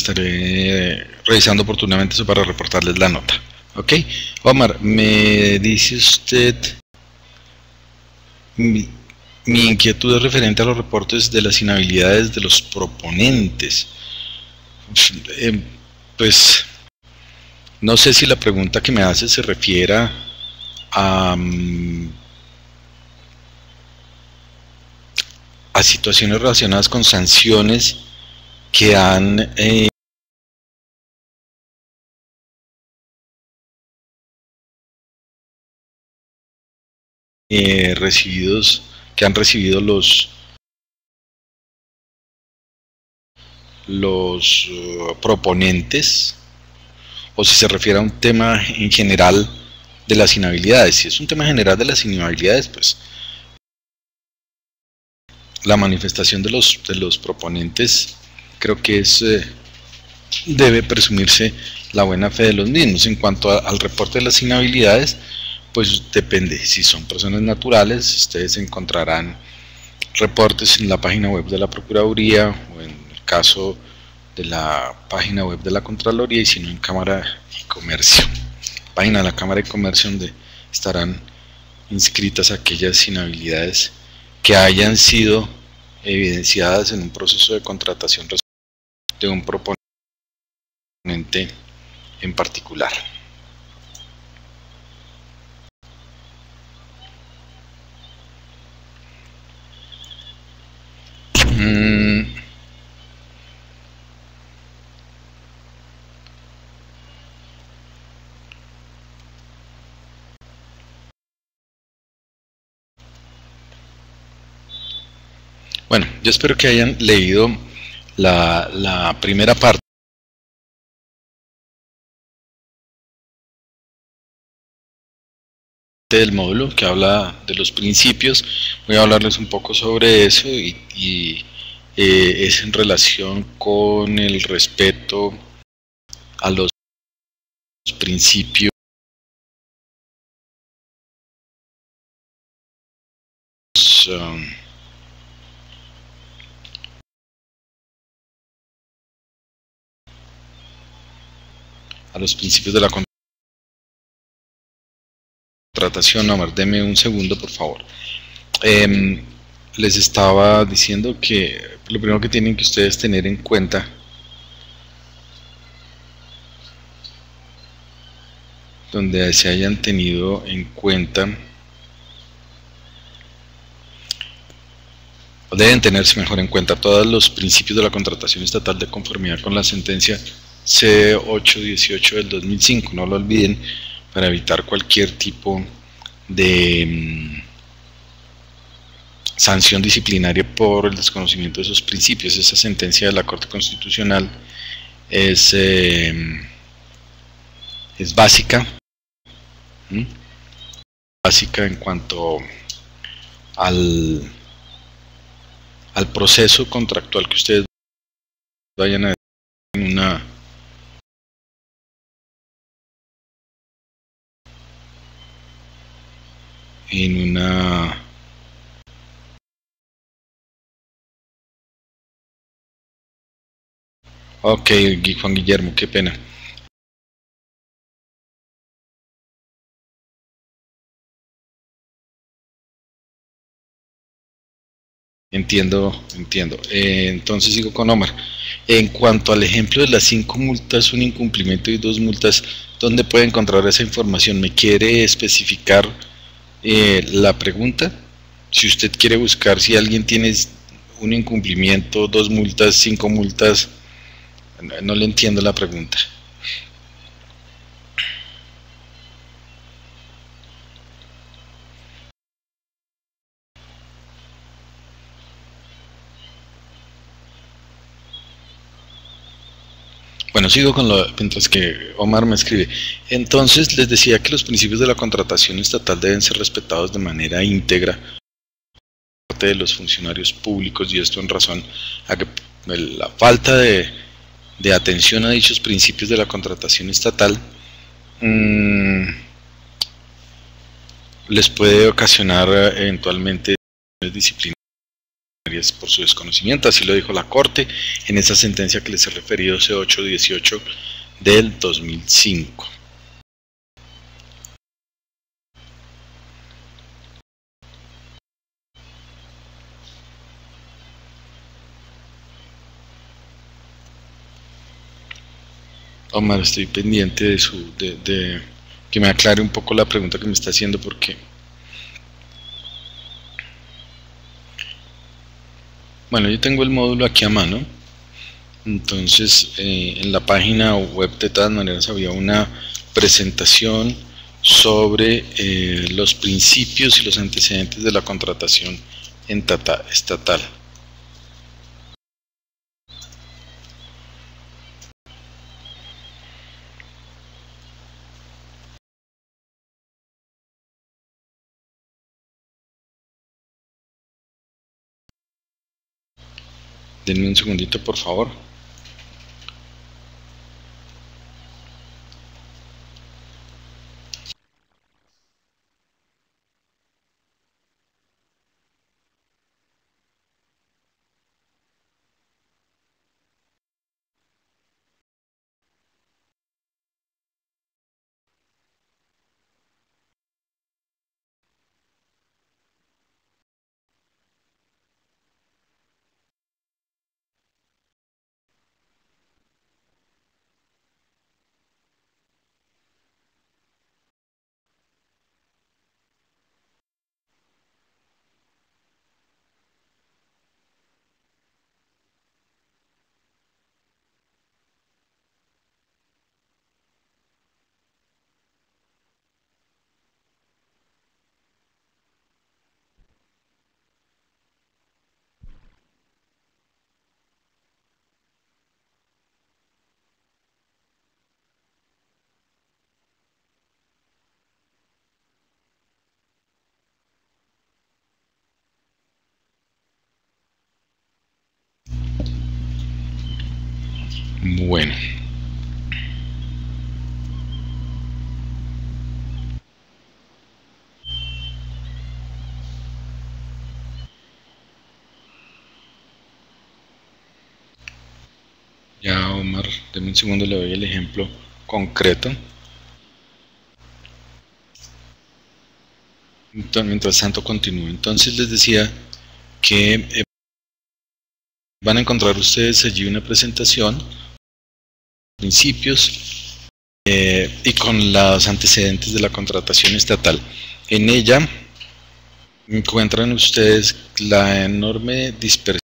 estaré revisando oportunamente eso para reportarles la nota. Ok, Omar, me dice usted, mi inquietud es referente a los reportes de las inhabilidades de los proponentes. Pues no sé si la pregunta que me hace se refiera a situaciones relacionadas con sanciones que han que han recibido los proponentes, o si se refiere a un tema en general de las inhabilidades. Si es un tema general de las inhabilidades, pues la manifestación de los proponentes creo que debe presumirse la buena fe de los mismos. En cuanto al reporte de las inhabilidades, pues depende. Si son personas naturales, ustedes encontrarán reportes en la página web de la Procuraduría, o en el caso de la página web de la Contraloría, y si no, en Cámara y Comercio, página de la Cámara y Comercio, donde estarán inscritas aquellas inhabilidades que hayan sido evidenciadas en un proceso de contratación de un proponente en particular. Bueno, yo espero que hayan leído la primera parte del módulo que habla de los principios. Voy a hablarles un poco sobre eso y es en relación con el respeto a los principios de la contratación. Omar, deme un segundo, por favor. Les estaba diciendo que lo primero que tienen que ustedes tener en cuenta donde se hayan tenido en cuenta, o deben tenerse mejor en cuenta, todos los principios de la contratación estatal de conformidad con la sentencia C818 del 2005, no lo olviden, para evitar cualquier tipo de sanción disciplinaria por el desconocimiento de esos principios. Esa sentencia de la Corte Constitucional es básica, en cuanto al proceso contractual que ustedes vayan a en una ok, Juan Guillermo, qué pena. Entiendo. Entonces sigo con Omar. En cuanto al ejemplo de las 5 multas, un incumplimiento y 2 multas, ¿dónde puede encontrar esa información? ¿Me quiere especificar la pregunta? Si usted quiere buscar si alguien tiene un incumplimiento, 2 multas, 5 multas, no le entiendo la pregunta. Bueno, sigo con mientras que Omar me escribe. Entonces les decía que los principios de la contratación estatal deben ser respetados de manera íntegra por parte de los funcionarios públicos, y esto en razón a que la falta de atención a dichos principios de la contratación estatal les puede ocasionar eventualmente disciplinarias por su desconocimiento, así lo dijo la Corte en esa sentencia que les he referido, C818 del 2005. Omar, estoy pendiente de que me aclare un poco la pregunta que me está haciendo, porque bueno, yo tengo el módulo aquí a mano. Entonces, en la página web de todas maneras había una presentación sobre los principios y los antecedentes de la contratación estatal. Denme un segundito, por favor. Bueno. Ya, Omar, denme un segundo, le doy el ejemplo concreto. Entonces, mientras tanto continúo. Entonces les decía que van a encontrar ustedes allí una presentación, principios y con los antecedentes de la contratación estatal. En ella encuentran ustedes la enorme dispersión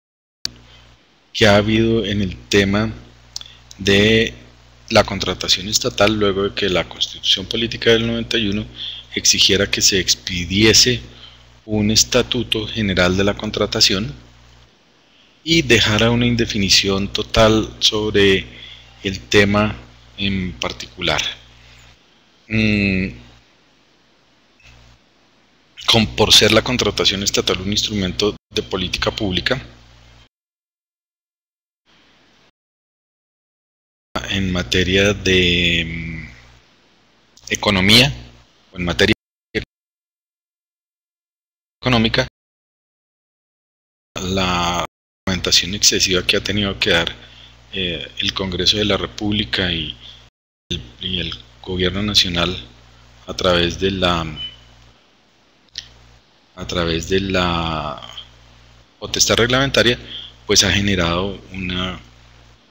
que ha habido en el tema de la contratación estatal luego de que la Constitución Política del 91 exigiera que se expidiese un estatuto general de la contratación y dejara una indefinición total sobre el tema en particular. Por ser la contratación estatal un instrumento de política pública en materia de economía o en materia económica, la reglamentación excesiva que ha tenido que dar el Congreso de la República y el Gobierno Nacional a través de la potestad reglamentaria, pues ha generado una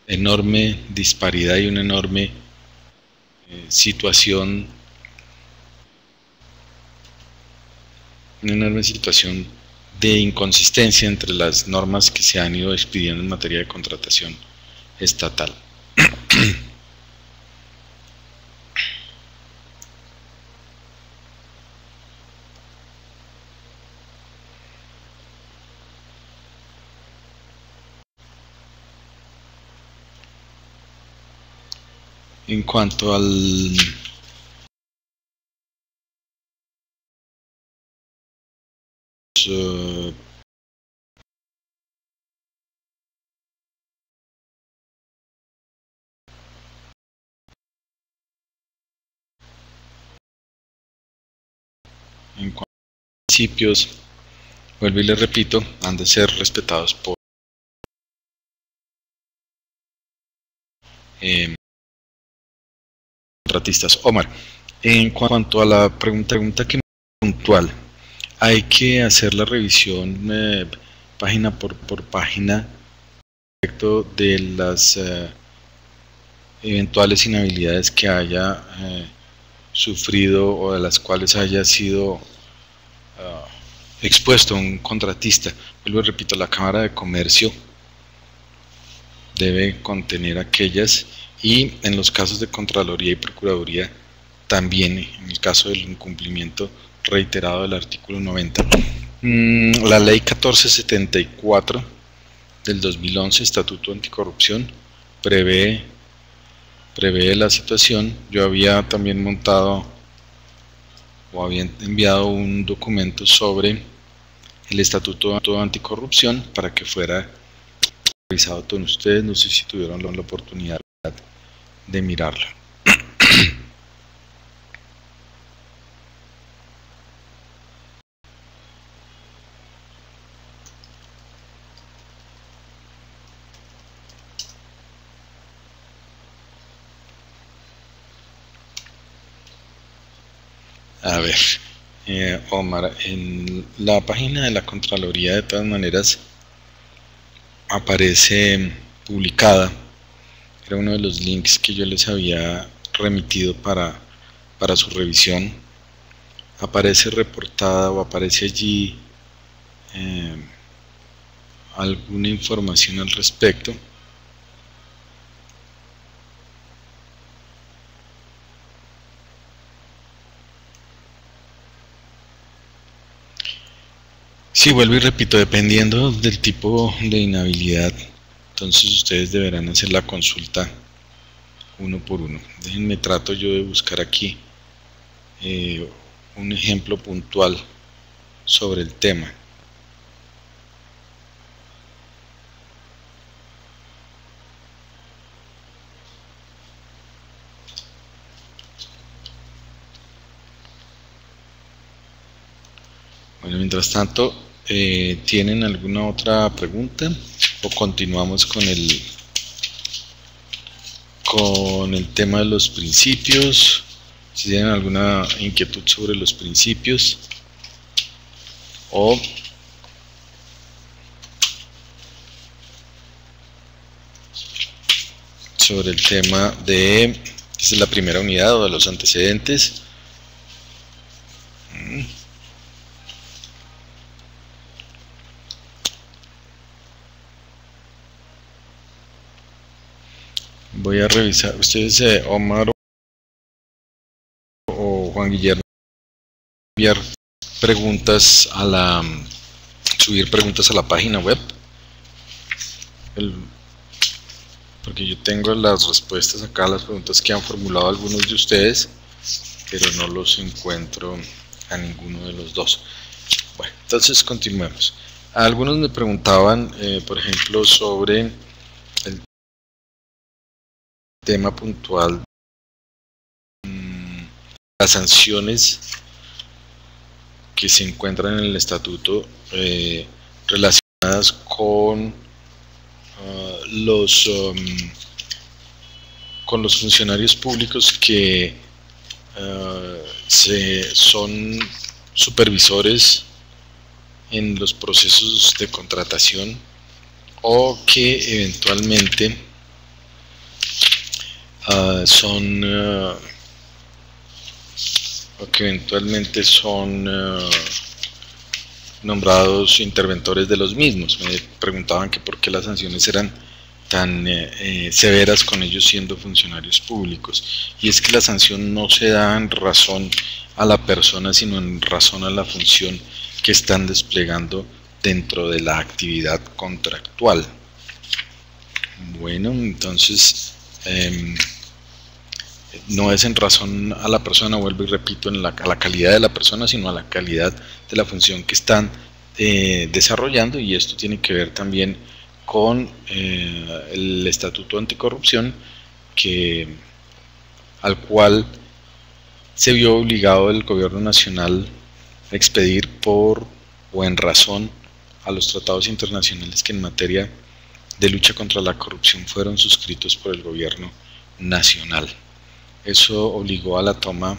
enorme disparidad y una enorme situación de inconsistencia entre las normas que se han ido expidiendo en materia de contratación estatal. En cuanto al en cuanto a principios vuelvo y les repito, han de ser respetados por contratistas. Omar, en cuanto a la pregunta que puntual, hay que hacer la revisión página por página respecto de las eventuales inhabilidades que haya sufrido o de las cuales haya sido expuesto un contratista. Vuelvo y repito, la Cámara de Comercio debe contener aquellas, y en los casos de Contraloría y Procuraduría también, en el caso del incumplimiento reiterado del artículo 90. La ley 1474 del 2011, Estatuto Anticorrupción, prevé la situación. Yo había también montado o había enviado un documento sobre el Estatuto Anticorrupción para que fuera revisado todos ustedes. No sé si tuvieron la oportunidad de mirarlo. A ver, Omar, en la página de la Contraloría de todas maneras aparece publicada, era uno de los links que yo les había remitido para su revisión. Aparece reportada o aparece allí alguna información al respecto. Sí, vuelvo y repito, dependiendo del tipo de inhabilidad, entonces ustedes deberán hacer la consulta uno por uno. Déjenme, trato yo de buscar aquí un ejemplo puntual sobre el tema. Bueno, mientras tanto, ¿tienen alguna otra pregunta o continuamos con el tema de los principios? Si tienen alguna inquietud sobre los principios o sobre el tema de, esta es la primera unidad, o de los antecedentes. Voy a revisar, ustedes, Omar o Juan Guillermo, enviar preguntas a subir preguntas a la página web, porque yo tengo las respuestas acá a las preguntas que han formulado algunos de ustedes, pero no los encuentro a ninguno de los dos. Bueno, entonces continuemos. Algunos me preguntaban, por ejemplo, sobre el tema puntual, las sanciones que se encuentran en el estatuto relacionadas con los funcionarios públicos que son supervisores en los procesos de contratación, o que eventualmente son nombrados interventores de los mismos. Me preguntaban que por qué las sanciones eran tan severas con ellos siendo funcionarios públicos, y es que la sanción no se da en razón a la persona, sino en razón a la función que están desplegando dentro de la actividad contractual. Bueno, entonces no es en razón a la persona, vuelvo y repito, a la calidad de la persona, sino a la calidad de la función que están desarrollando, y esto tiene que ver también con el Estatuto Anticorrupción, al cual se vio obligado el Gobierno Nacional a expedir por o en razón a los tratados internacionales que en materia de lucha contra la corrupción fueron suscritos por el gobierno nacional. Eso obligó a la toma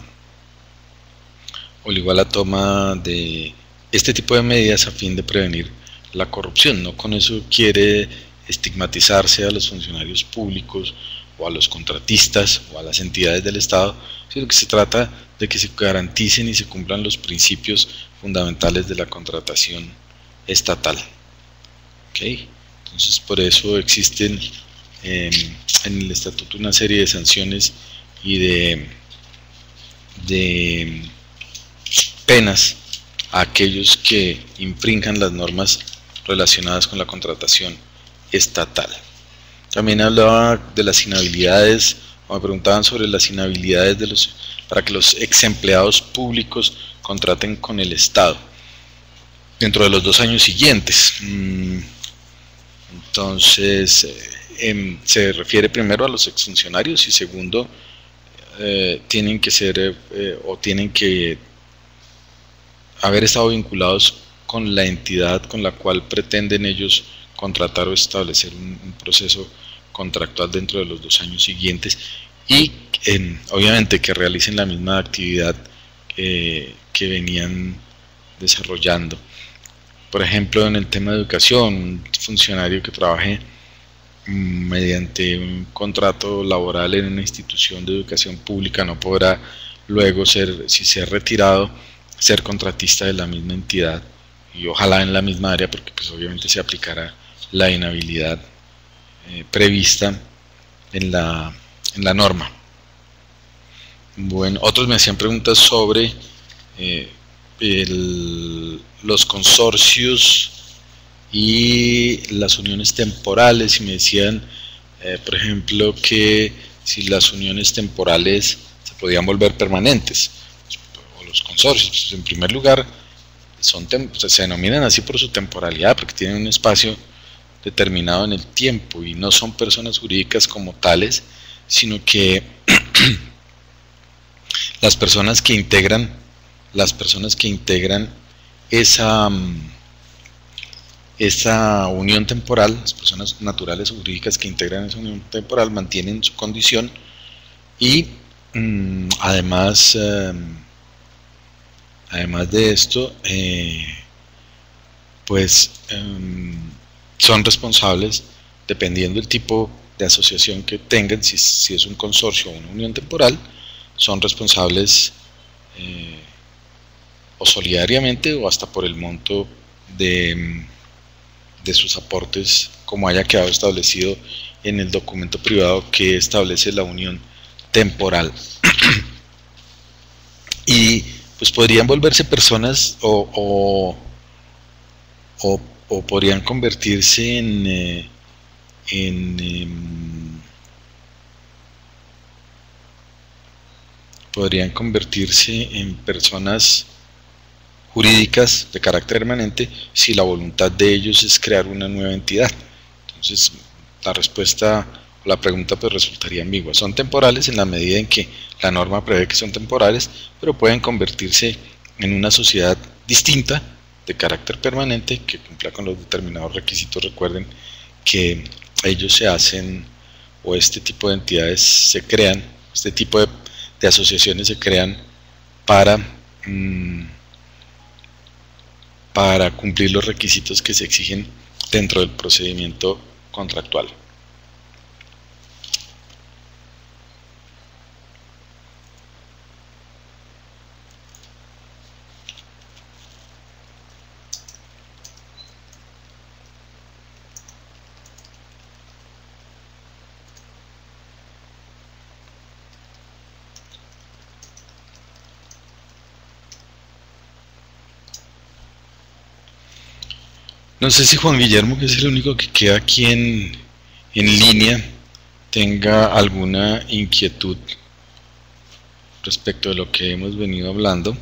de este tipo de medidas a fin de prevenir la corrupción. No con eso quiere estigmatizarse a los funcionarios públicos o a los contratistas o a las entidades del Estado, sino que se trata de que se garanticen y se cumplan los principios fundamentales de la contratación estatal. ¿Okay? Entonces, por eso existen en el estatuto una serie de sanciones y de penas a aquellos que infrinjan las normas relacionadas con la contratación estatal. También hablaba de las inhabilidades, o me preguntaban sobre las inhabilidades para que los ex empleados públicos contraten con el Estado dentro de los 2 años siguientes. Entonces, se refiere primero a los exfuncionarios y segundo, tienen que ser o tienen que haber estado vinculados con la entidad con la cual pretenden ellos contratar o establecer un proceso contractual dentro de los 2 años siguientes y obviamente que realicen la misma actividad que venían desarrollando. Por ejemplo, en el tema de educación, un funcionario que trabaje mediante un contrato laboral en una institución de educación pública no podrá luego si se ha retirado, ser contratista de la misma entidad y ojalá en la misma área, porque pues obviamente se aplicará la inhabilidad prevista en la norma. Bueno, otros me hacían preguntas sobre los consorcios y las uniones temporales y me decían, por ejemplo, que si las uniones temporales se podían volver permanentes, o los consorcios, pues en primer lugar, se denominan así por su temporalidad, porque tienen un espacio determinado en el tiempo y no son personas jurídicas como tales, sino que las personas que integran esa unión temporal, las personas naturales o jurídicas que integran esa unión temporal mantienen su condición y además de esto, son responsables, dependiendo del tipo de asociación que tengan, si es un consorcio o una unión temporal, son responsables o solidariamente o hasta por el monto de sus aportes, como haya quedado establecido en el documento privado que establece la unión temporal. Y pues podrían volverse personas o podrían convertirse en personas jurídicas de carácter permanente si la voluntad de ellos es crear una nueva entidad. Entonces la respuesta o la pregunta pues resultaría ambigua. Son temporales en la medida en que la norma prevé que son temporales, pero pueden convertirse en una sociedad distinta de carácter permanente que cumpla con los determinados requisitos. Recuerden que ellos se hacen, o este tipo de entidades se crean, este tipo de asociaciones se crean para cumplir los requisitos que se exigen dentro del procedimiento contractual. No sé si Juan Guillermo, que es el único que queda aquí en línea, tenga alguna inquietud respecto de lo que hemos venido hablando.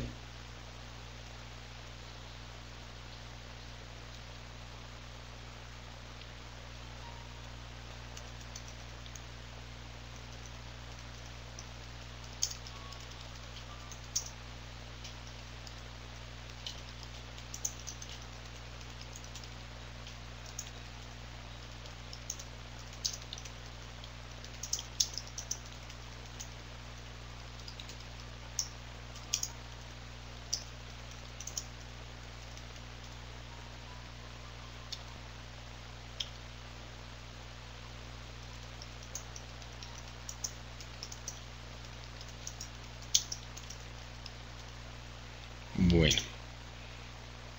Bueno,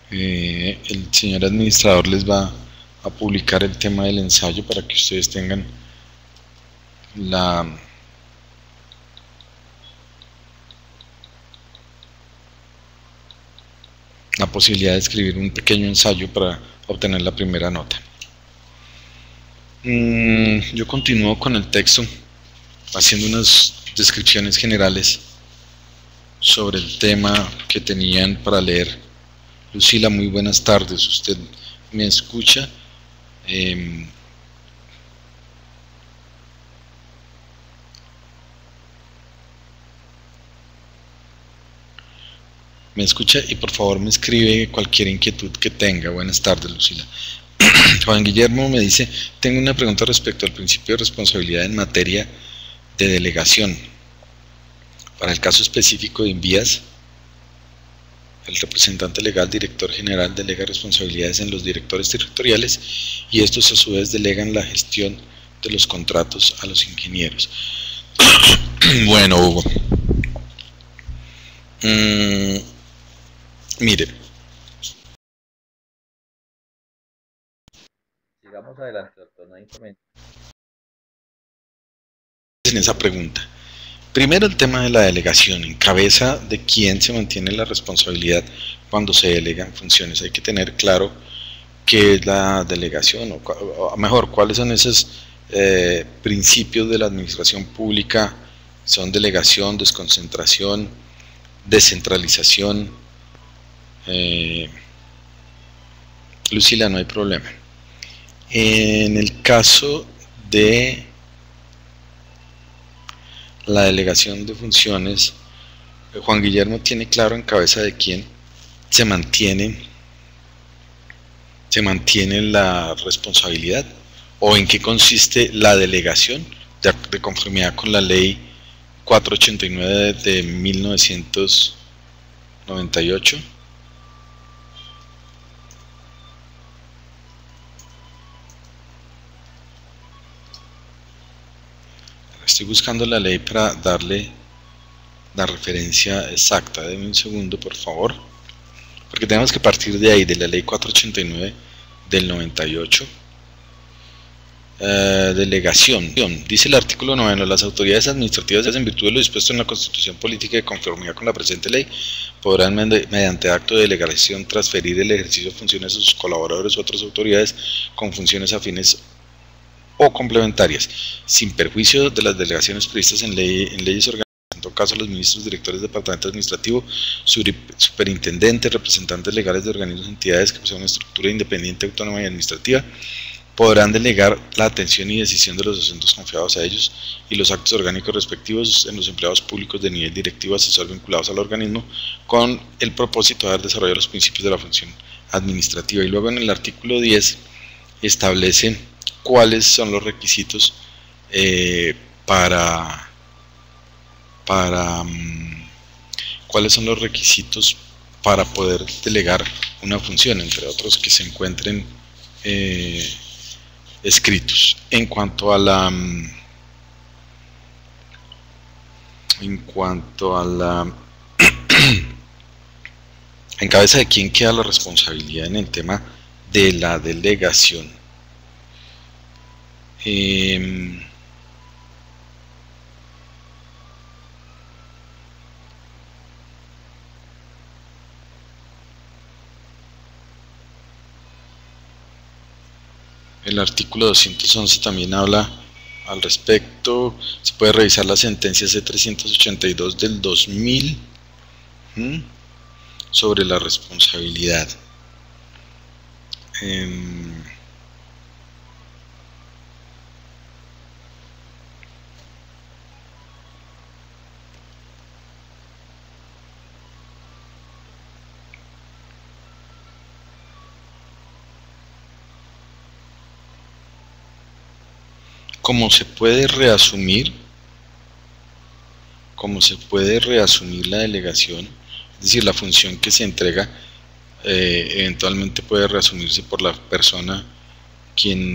el señor administrador les va a publicar el tema del ensayo para que ustedes tengan la posibilidad de escribir un pequeño ensayo para obtener la primera nota. Yo continúo con el texto haciendo unas descripciones generales sobre el tema que tenían para leer. Lucila, muy buenas tardes, ¿usted me escucha? Me escucha y por favor me escribe cualquier inquietud que tenga. Buenas tardes, Lucila. Juan Guillermo me dice, tengo una pregunta respecto al principio de responsabilidad en materia de delegación. Para el caso específico de Invías, el representante legal, director general, delega responsabilidades en los directores territoriales y estos a su vez delegan la gestión de los contratos a los ingenieros. Bueno, Hugo. Mire. Sigamos adelante, doctor, no hay inconveniente. En esa pregunta. Primero, el tema de la delegación. En cabeza de quién se mantiene la responsabilidad cuando se delegan funciones. Hay que tener claro qué es la delegación, o mejor, cuáles son esos principios de la administración pública. Son delegación, desconcentración, descentralización. Lucila, no hay problema. En el caso de la delegación de funciones, Juan Guillermo tiene claro en cabeza de quién se mantiene la responsabilidad o en qué consiste la delegación de conformidad con la ley 489 de 1998. Estoy buscando la ley para darle la referencia exacta. Denme un segundo, por favor, porque tenemos que partir de ahí, de la ley 489 del 98. Delegación. Dice el artículo 9: las autoridades administrativas, en virtud de lo dispuesto en la Constitución Política de conformidad con la presente ley, podrán mediante acto de delegación transferir el ejercicio de funciones a sus colaboradores u otras autoridades con funciones afines o complementarias, sin perjuicio de las delegaciones previstas en leyes orgánicas, en todo caso los ministros, directores de departamento administrativo, superintendentes, representantes legales de organismos y entidades que poseen una estructura independiente, autónoma y administrativa, podrán delegar la atención y decisión de los asuntos confiados a ellos y los actos orgánicos respectivos en los empleados públicos de nivel directivo asesor vinculados al organismo con el propósito de dar desarrollo a los principios de la función administrativa. Y luego en el artículo 10 establece cuáles son los requisitos para poder delegar una función, entre otros que se encuentren escritos. En cuanto a la en cabeza de quién queda la responsabilidad en el tema de la delegación. El artículo 211 también habla al respecto. Se puede revisar la sentencia C382 del 2000 sobre la responsabilidad. ¿Cómo se puede reasumir la delegación? Es decir, la función que se entrega eventualmente puede reasumirse por la persona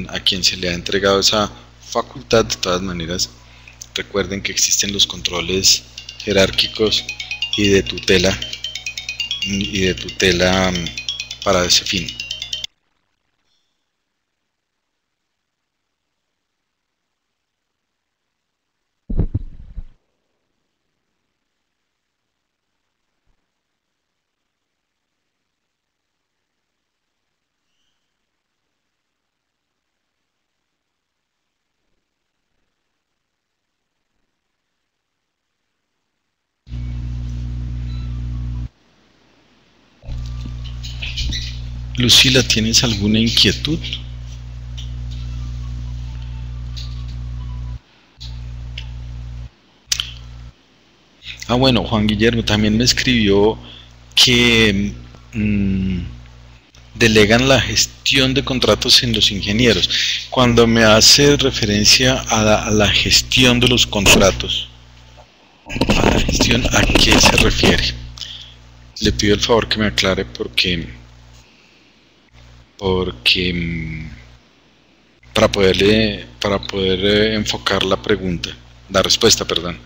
a quien se le ha entregado esa facultad. De todas maneras, recuerden que existen los controles jerárquicos y de tutela y de tutela para ese fin. Lucila, ¿tienes alguna inquietud? Bueno, Juan Guillermo también me escribió que delegan la gestión de contratos en los ingenieros. Cuando me hace referencia a la gestión de los contratos, ¿a la gestión a qué se refiere? Le pido el favor que me aclare porque para poder enfocar la respuesta, perdón.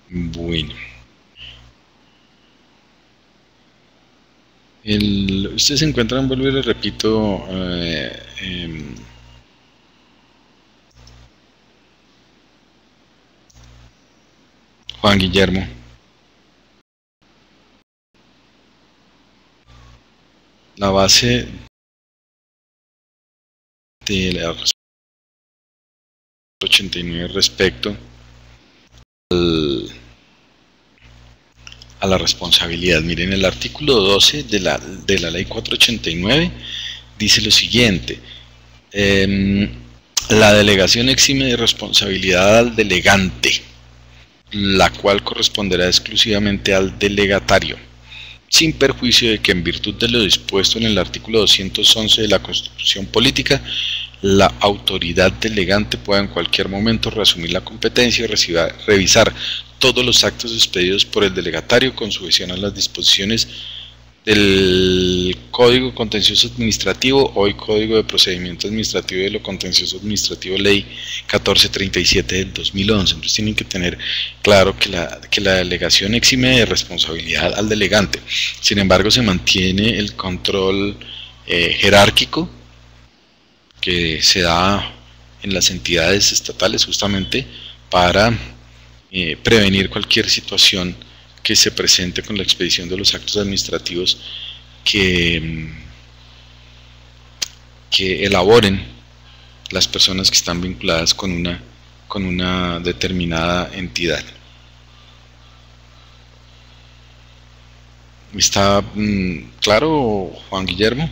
Bueno, usted se encuentra, vuelvo y le repito, Juan Guillermo. La base de la 89 respecto a la responsabilidad. Miren, el artículo 12 de la ley 489 dice lo siguiente: la delegación exime de responsabilidad al delegante, la cual corresponderá exclusivamente al delegatario, sin perjuicio de que, en virtud de lo dispuesto en el artículo 211 de la Constitución Política, la autoridad delegante pueda en cualquier momento reasumir la competencia y revisar todos los actos expedidos por el delegatario con sujeción a las disposiciones del Código Contencioso Administrativo, hoy Código de Procedimiento Administrativo de lo Contencioso Administrativo, Ley 1437 del 2011. Entonces tienen que tener claro que la delegación exime de responsabilidad al delegante. Sin embargo, se mantiene el control jerárquico que se da en las entidades estatales justamente para prevenir cualquier situación que se presente con la expedición de los actos administrativos que elaboren las personas que están vinculadas con una determinada entidad. ¿Está claro, Juan Guillermo?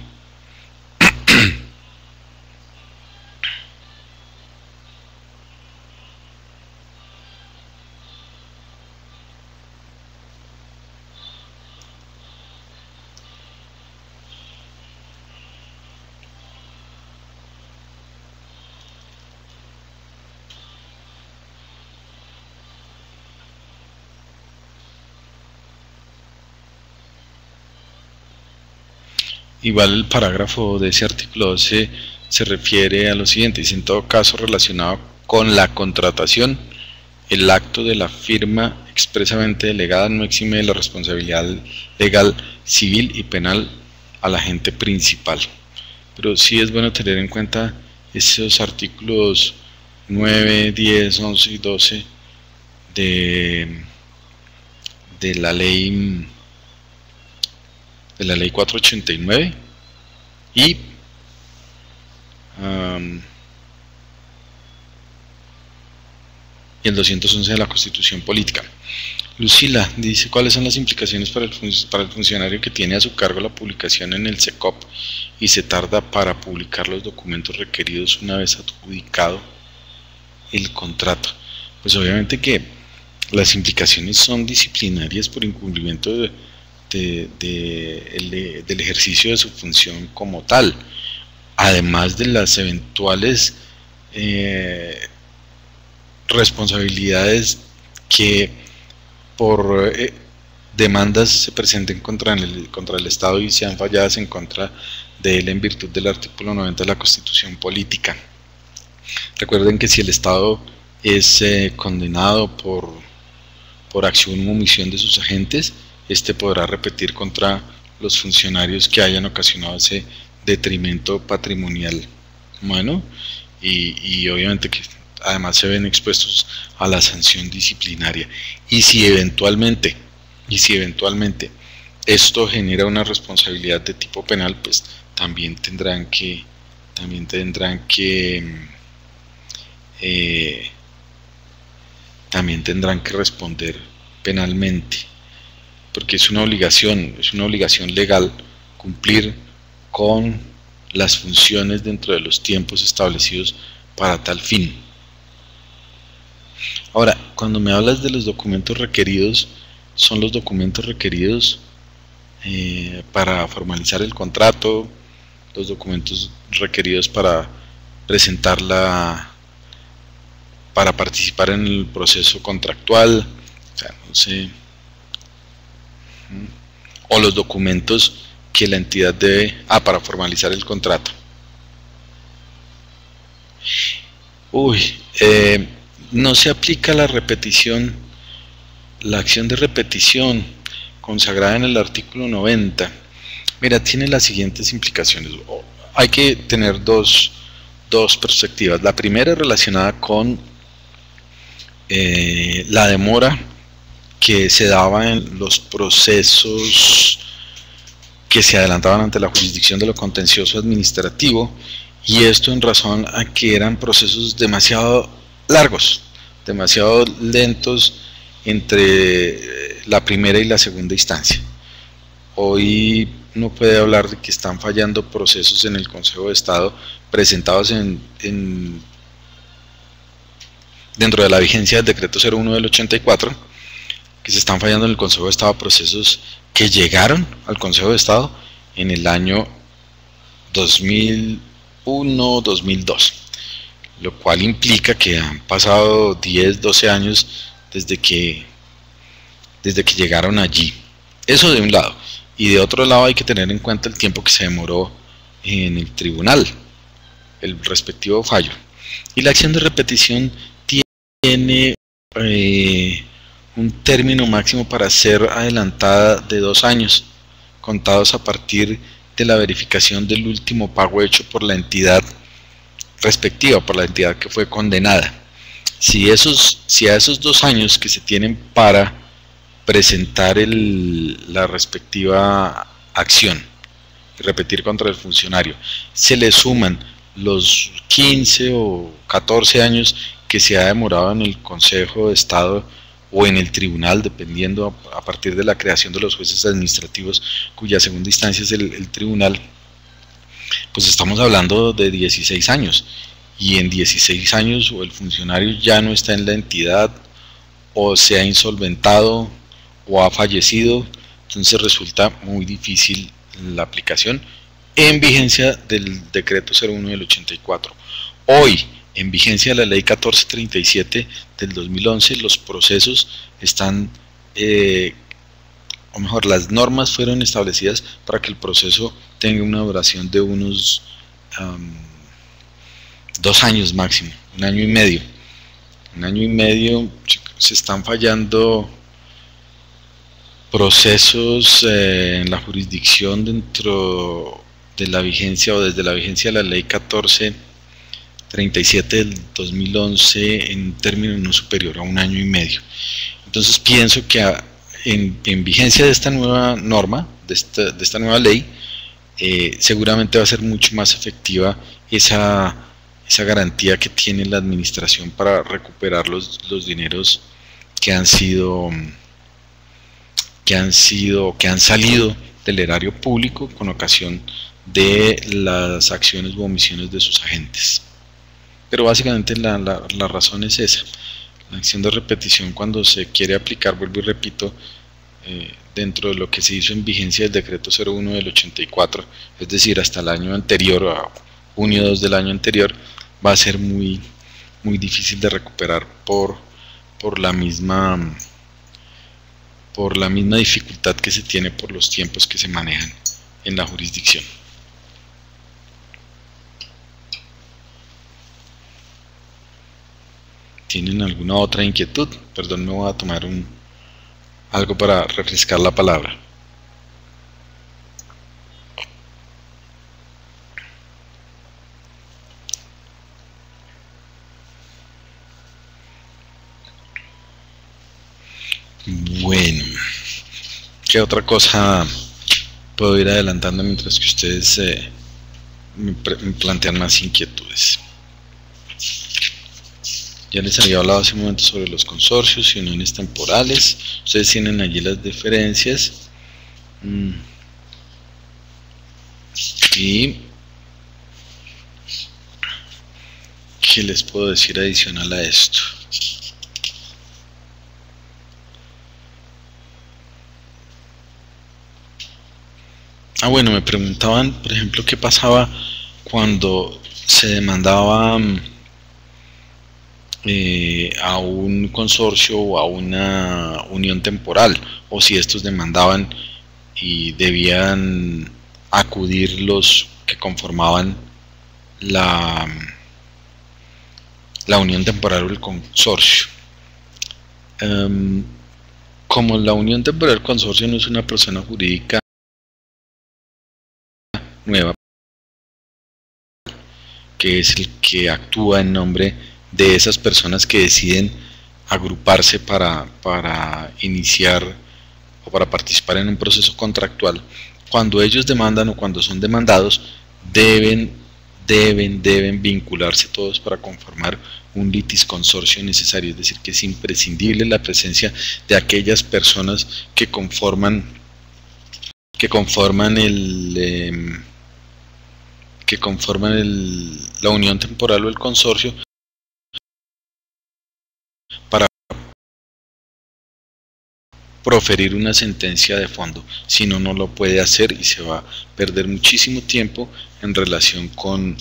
Igual el parágrafo de ese artículo 12 se refiere a lo siguiente: dice: en todo caso relacionado con la contratación, el acto de la firma expresamente delegada no exime de la responsabilidad legal, civil y penal al agente principal. Pero sí es bueno tener en cuenta esos artículos 9, 10, 11 y 12 de la ley 489 y el 211 de la Constitución Política. Lucila dice: ¿cuáles son las implicaciones para el funcionario que tiene a su cargo la publicación en el SECOP y se tarda para publicar los documentos requeridos una vez adjudicado el contrato? Pues obviamente que las implicaciones son disciplinarias por incumplimiento del ejercicio de su función como tal, además de las eventuales responsabilidades que por demandas se presenten contra el Estado y sean falladas en contra de él en virtud del artículo 90 de la Constitución Política. Recuerden que si el Estado es condenado por acción u omisión de sus agentes, este podrá repetir contra los funcionarios que hayan ocasionado ese detrimento patrimonial humano y obviamente que además se ven expuestos a la sanción disciplinaria. Y si eventualmente esto genera una responsabilidad de tipo penal, pues también tendrán que responder penalmente, porque es una obligación legal cumplir con las funciones dentro de los tiempos establecidos para tal fin. Ahora, cuando me hablas de los documentos requeridos, son los documentos requeridos para formalizar el contrato, los documentos requeridos para para participar en el proceso contractual, o sea, no sé, o los documentos que la entidad debe para formalizar el contrato. No se aplica la repetición, la acción de repetición consagrada en el artículo 90. Mira, tiene las siguientes implicaciones. Hay que tener dos perspectivas. La primera es relacionada con la demora que se daba en los procesos que se adelantaban ante la jurisdicción de lo contencioso administrativo, y esto en razón a que eran procesos demasiado largos, demasiado lentos entre la primera y la segunda instancia. Hoy no puede hablar de que están fallando procesos en el Consejo de Estado presentados dentro de la vigencia del decreto 01 del 84, que se están fallando en el Consejo de Estado procesos que llegaron al Consejo de Estado en el año 2001-2002, lo cual implica que han pasado 10-12 años desde que llegaron allí. Eso de un lado. Y de otro lado hay que tener en cuenta el tiempo que se demoró en el tribunal, el respectivo fallo. Y la acción de repetición tiene un término máximo para ser adelantada de 2 años, contados a partir de la verificación del último pago hecho por la entidad respectiva, por la entidad que fue condenada. Si a esos 2 años que se tienen para presentar la respectiva acción y repetir contra el funcionario, se le suman los 15 o 14 años que se ha demorado en el Consejo de Estado o en el tribunal, dependiendo a partir de la creación de los jueces administrativos, cuya segunda instancia es el tribunal, pues estamos hablando de 16 años, y en 16 años o el funcionario ya no está en la entidad, o se ha insolventado, o ha fallecido. Entonces resulta muy difícil la aplicación en vigencia del decreto 01 del 84. Hoy, en vigencia de la ley 1437 del 2011, los procesos están, o mejor, las normas fueron establecidas para que el proceso tenga una duración de unos 2 años máximo, 1 año y medio. 1 año y medio se están fallando procesos en la jurisdicción dentro de la vigencia o desde la vigencia de la ley 1437 del 2011 en término no superior a 1 año y medio. Entonces pienso que en vigencia de esta nueva norma, de esta nueva ley, seguramente va a ser mucho más efectiva esa garantía que tiene la administración para recuperar los dineros que han salido del erario público con ocasión de las acciones u omisiones de sus agentes. Pero básicamente la razón es esa. La acción de repetición, cuando se quiere aplicar, vuelvo y repito, dentro de lo que se hizo en vigencia del decreto 01 del 84, es decir, hasta el año anterior, a junio 2 del año anterior, va a ser muy difícil de recuperar por la misma dificultad que se tiene por los tiempos que se manejan en la jurisdicción. ¿Tienen alguna otra inquietud? Perdón, me voy a tomar algo para refrescar la palabra. Bueno, ¿qué otra cosa puedo ir adelantando mientras que ustedes me plantean más inquietudes? Ya les había hablado hace un momento sobre los consorcios y uniones temporales. Ustedes tienen allí las diferencias. Y ¿qué les puedo decir adicional a esto? Bueno, me preguntaban, por ejemplo, qué pasaba cuando se demandaba a un consorcio o a una unión temporal, o si estos demandaban y debían acudir los que conformaban la unión temporal o el consorcio. Como la unión temporal o el consorcio no es una persona jurídica nueva, que es el que actúa en nombre de esas personas que deciden agruparse para iniciar o para participar en un proceso contractual, cuando ellos demandan o cuando son demandados, deben vincularse todos para conformar un litisconsorcio necesario, es decir, que es imprescindible la presencia de aquellas personas que conforman la unión temporal o el consorcio para proferir una sentencia de fondo. Si no, no lo puede hacer y se va a perder muchísimo tiempo en relación con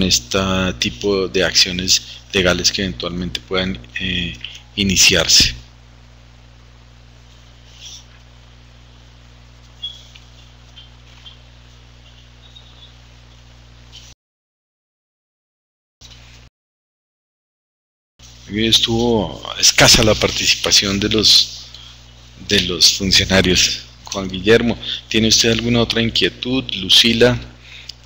este tipo de acciones legales que eventualmente puedan iniciarse. Estuvo escasa la participación de los funcionarios. Juan Guillermo, ¿tiene usted alguna otra inquietud? Lucila,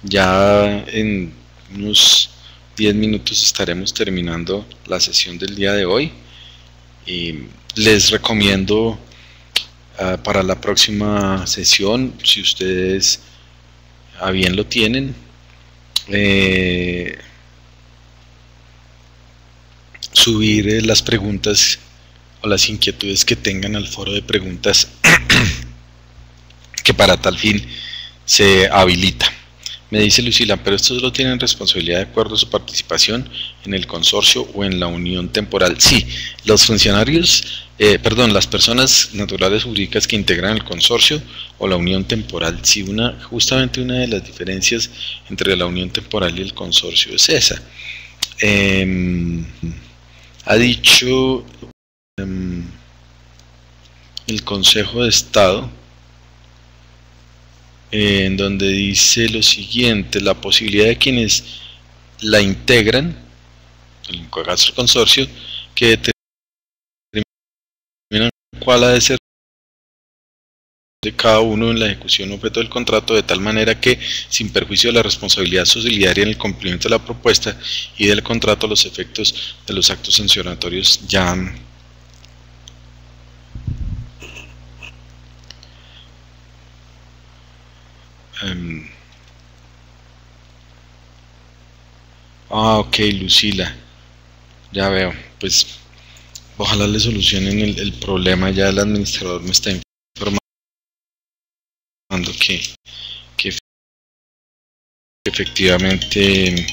ya en unos 10 minutos estaremos terminando la sesión del día de hoy y les recomiendo para la próxima sesión, si ustedes a bien lo tienen, subir las preguntas o las inquietudes que tengan al foro de preguntas que para tal fin se habilita. Me dice Lucila, pero estos solo tienen responsabilidad de acuerdo a su participación en el consorcio o en la unión temporal. Sí, los funcionarios, las personas naturales jurídicas que integran el consorcio o la unión temporal. Sí, justamente una de las diferencias entre la unión temporal y el consorcio es esa. Ha dicho el Consejo de Estado, en donde dice lo siguiente: la posibilidad de quienes la integran, en el caso del consorcio, que determinan cuál ha de ser de cada uno en la ejecución objeto del contrato, de tal manera que, sin perjuicio de la responsabilidad solidaria en el cumplimiento de la propuesta y del contrato, los efectos de los actos sancionatorios ya ok, Lucila, ya veo. Pues ojalá le solucionen el problema. Ya el administrador me está informando que efectivamente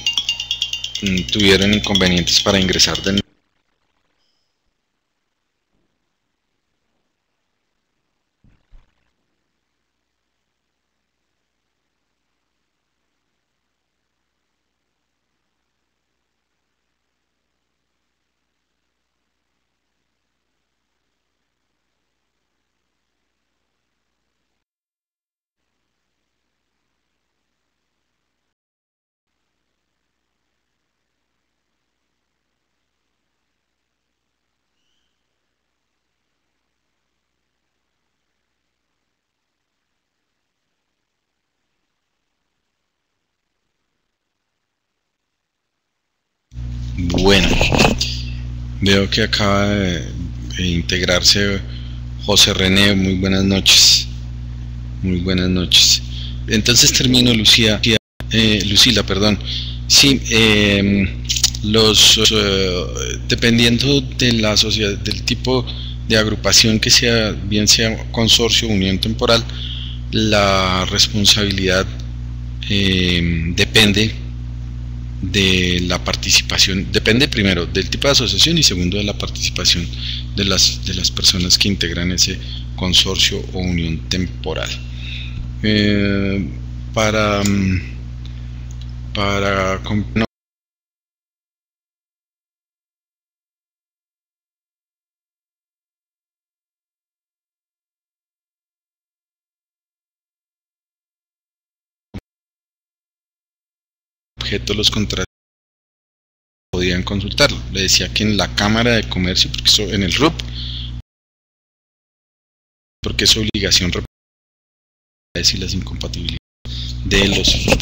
tuvieron inconvenientes para ingresar de Bueno, veo que acaba de integrarse José René. Muy buenas noches. Muy buenas noches. Entonces termino, Lucila, perdón. Sí, dependiendo de la sociedad, del tipo de agrupación que sea, bien sea consorcio o unión temporal, la responsabilidad depende de la participación, depende primero del tipo de asociación y segundo de la participación de las personas que integran ese consorcio o unión temporal. Para objeto los contratos podían consultarlo. Le decía que en la Cámara de Comercio, porque eso, en el RUP, porque es obligación y las incompatibilidades de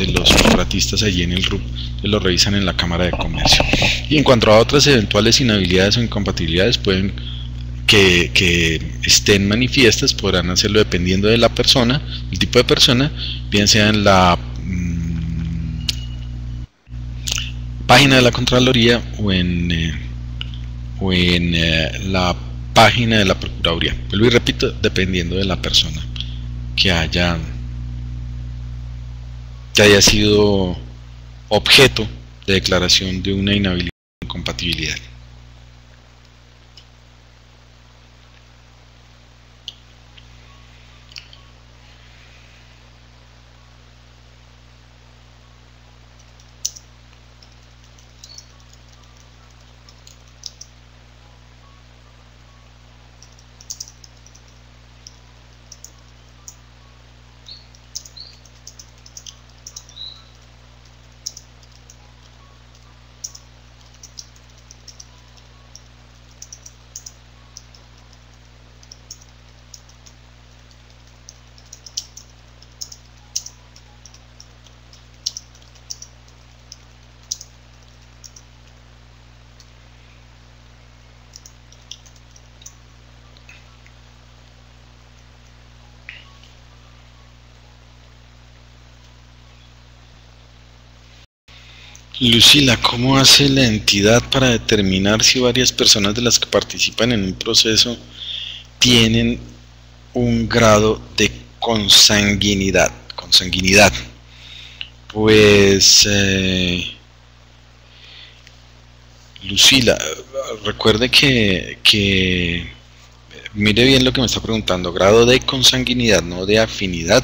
los contratistas allí en el RUP, lo revisan en la Cámara de Comercio. Y en cuanto a otras eventuales inhabilidades o incompatibilidades, pueden que estén manifiestas, podrán hacerlo dependiendo de la persona, el tipo de persona, bien sea en la página de la Contraloría o en la página de la Procuraduría. Vuelvo y repito, dependiendo de la persona que haya sido objeto de declaración de una inhabilidad o incompatibilidad. Lucila, ¿cómo hace la entidad para determinar si varias personas de las que participan en un proceso tienen un grado de consanguinidad? Pues, Lucila, recuerde que mire bien lo que me está preguntando, grado de consanguinidad, no de afinidad,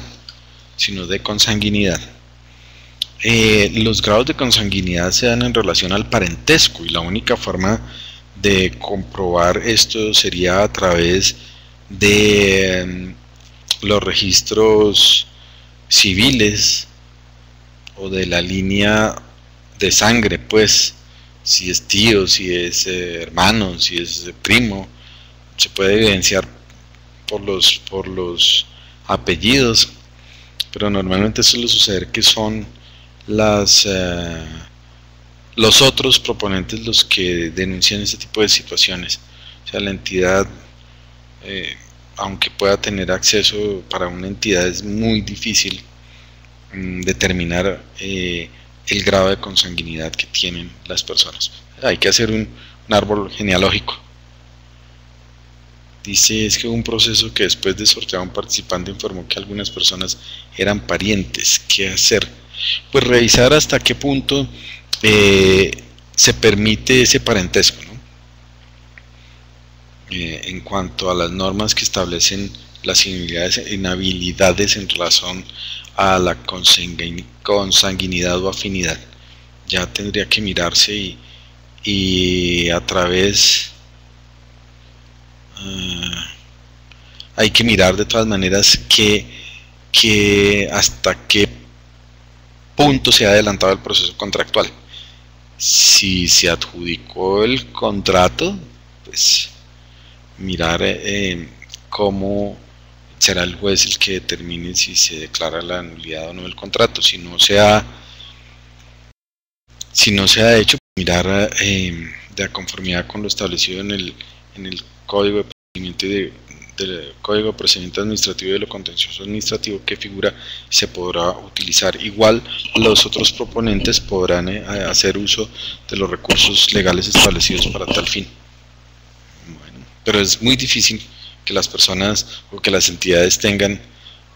sino de consanguinidad. Los grados de consanguinidad se dan en relación al parentesco y la única forma de comprobar esto sería a través de los registros civiles o de la línea de sangre, pues si es tío, si es hermano, si es primo, se puede evidenciar por los apellidos, pero normalmente suele suceder que son los otros proponentes los que denuncian ese tipo de situaciones. O sea, la entidad, aunque pueda tener acceso, para una entidad es muy difícil determinar el grado de consanguinidad que tienen las personas. Hay que hacer un árbol genealógico. Dice, es que hubo un proceso que después de sortear a un participante informó que algunas personas eran parientes. ¿Qué hacer? Pues revisar hasta qué punto se permite ese parentesco, ¿no? En cuanto a las normas que establecen las inhabilidades en relación a la consanguinidad o afinidad, ya tendría que mirarse y a través hay que mirar de todas maneras que hasta qué punto se ha adelantado el proceso contractual. Si se adjudicó el contrato, pues mirar cómo será el juez el que determine si se declara la nulidad o no del contrato. Si no se ha hecho, mirar de conformidad con lo establecido en el Código de Procedimiento del Código de Procedimiento Administrativo y de lo Contencioso Administrativo que figura, se podrá utilizar. Igual los otros proponentes podrán hacer uso de los recursos legales establecidos para tal fin. Bueno, pero es muy difícil que las personas o que las entidades tengan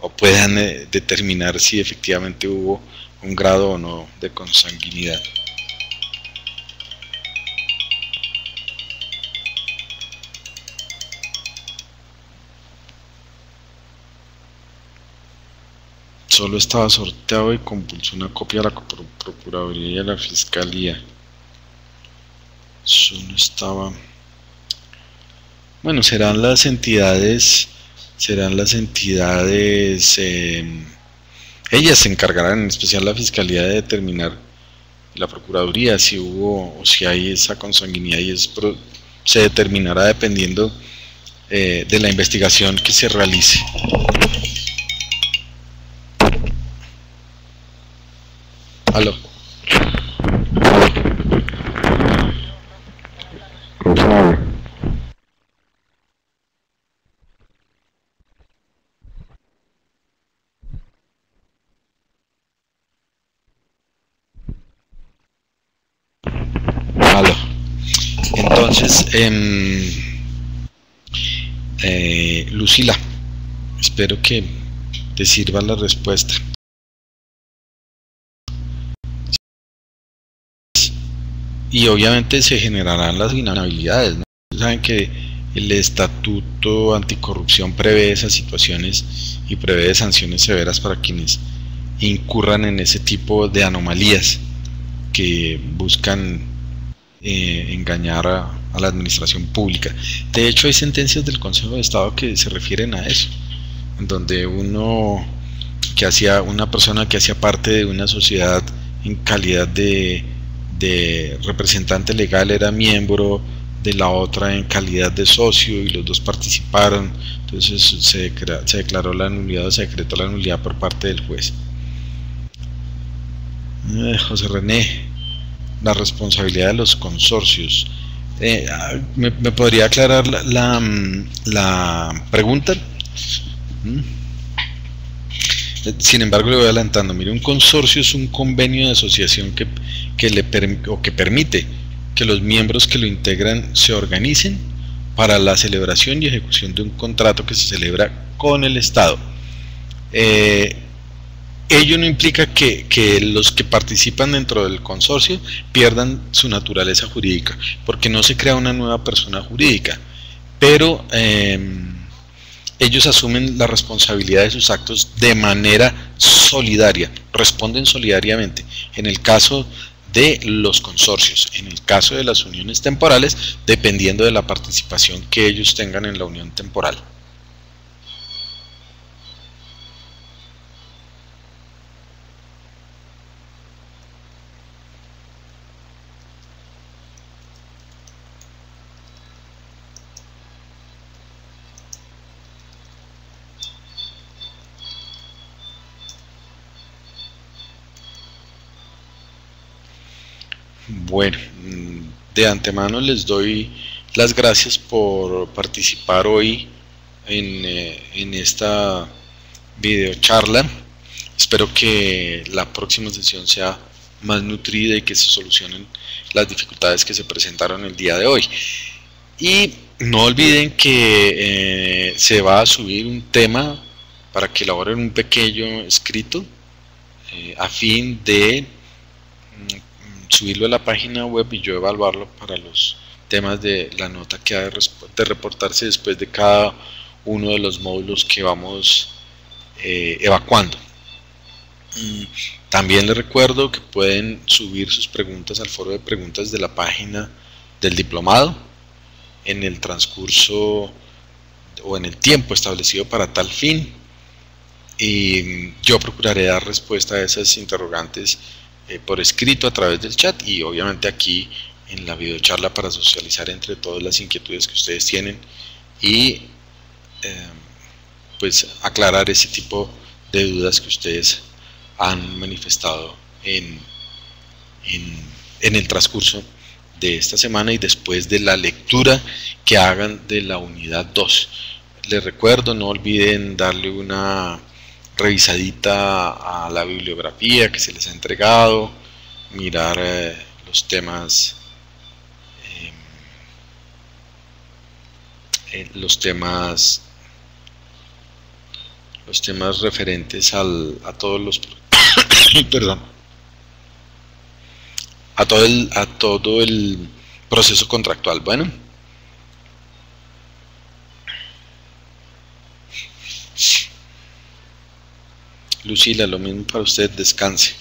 o puedan determinar si efectivamente hubo un grado o no de consanguinidad. Solo estaba sorteado y compulsó una copia a la Procuraduría y a la Fiscalía. Solo estaba... Bueno, serán las entidades, ellas se encargarán, en especial la Fiscalía, de determinar, la Procuraduría, si hubo o si hay esa consanguinidad, y se determinará dependiendo de la investigación que se realice. Aló. Aló. Entonces, Lucila, espero que te sirva la respuesta. Y obviamente se generarán las inhabilidades, ¿no? Saben que el Estatuto Anticorrupción prevé esas situaciones y prevé sanciones severas para quienes incurran en ese tipo de anomalías que buscan engañar a la administración pública. De hecho, hay sentencias del Consejo de Estado que se refieren a eso, en donde una persona que hacía parte de una sociedad en calidad de representante legal era miembro de la otra en calidad de socio y los dos participaron. Entonces se declaró la nulidad, o se decretó la nulidad por parte del juez. José René, la responsabilidad de los consorcios. ¿Me podría aclarar la pregunta? Sin embargo, le voy adelantando. Mire, un consorcio es un convenio de asociación que permite que los miembros que lo integran se organicen para la celebración y ejecución de un contrato que se celebra con el Estado. Ello no implica que los que participan dentro del consorcio pierdan su naturaleza jurídica, porque no se crea una nueva persona jurídica, pero ellos asumen la responsabilidad de sus actos de manera solidaria, responden solidariamente. En el caso de los consorcios, en el caso de las uniones temporales, dependiendo de la participación que ellos tengan en la unión temporal. Bueno, de antemano les doy las gracias por participar hoy en esta videocharla. Espero que la próxima sesión sea más nutrida y que se solucionen las dificultades que se presentaron el día de hoy. Y no olviden que se va a subir un tema para que elaboren un pequeño escrito a fin de subirlo a la página web y yo evaluarlo para los temas de la nota que ha de reportarse después de cada uno de los módulos que vamos evacuando. También les recuerdo que pueden subir sus preguntas al foro de preguntas de la página del diplomado en el transcurso o en el tiempo establecido para tal fin, y yo procuraré dar respuesta a esas interrogantes por escrito a través del chat y obviamente aquí en la videocharla para socializar entre todas las inquietudes que ustedes tienen y pues aclarar ese tipo de dudas que ustedes han manifestado en en el transcurso de esta semana y después de la lectura que hagan de la unidad 2. Les recuerdo, no olviden darle una revisadita a la bibliografía que se les ha entregado, mirar los temas referentes a todos los perdón, a todo el proceso contractual. Bueno, Lucila, lo mismo para usted, descanse.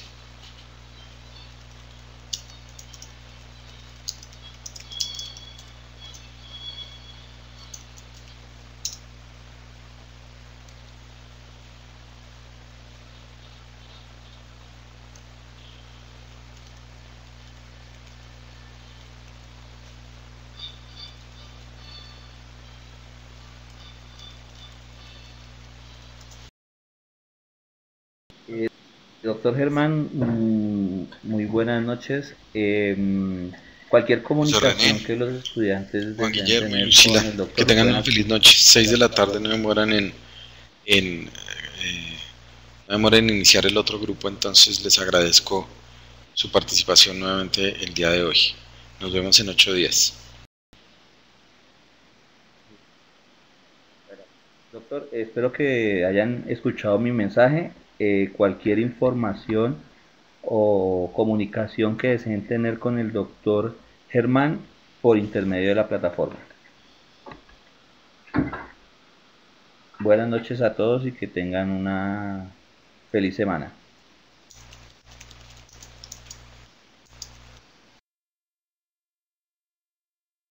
Doctor Germán, muy buenas noches. Cualquier comunicación René, que los estudiantes Juan deseen Guillermo y tener Lucila, con el que doctor lo tengan pueden una hacer. feliz noche. 6 de la tarde, no demoran no demoran en iniciar el otro grupo, entonces les agradezco su participación nuevamente el día de hoy. Nos vemos en 8 días. Bueno, doctor, espero que hayan escuchado mi mensaje. Cualquier información o comunicación que deseen tener con el doctor Germán por intermedio de la plataforma. Buenas noches a todos y que tengan una feliz semana.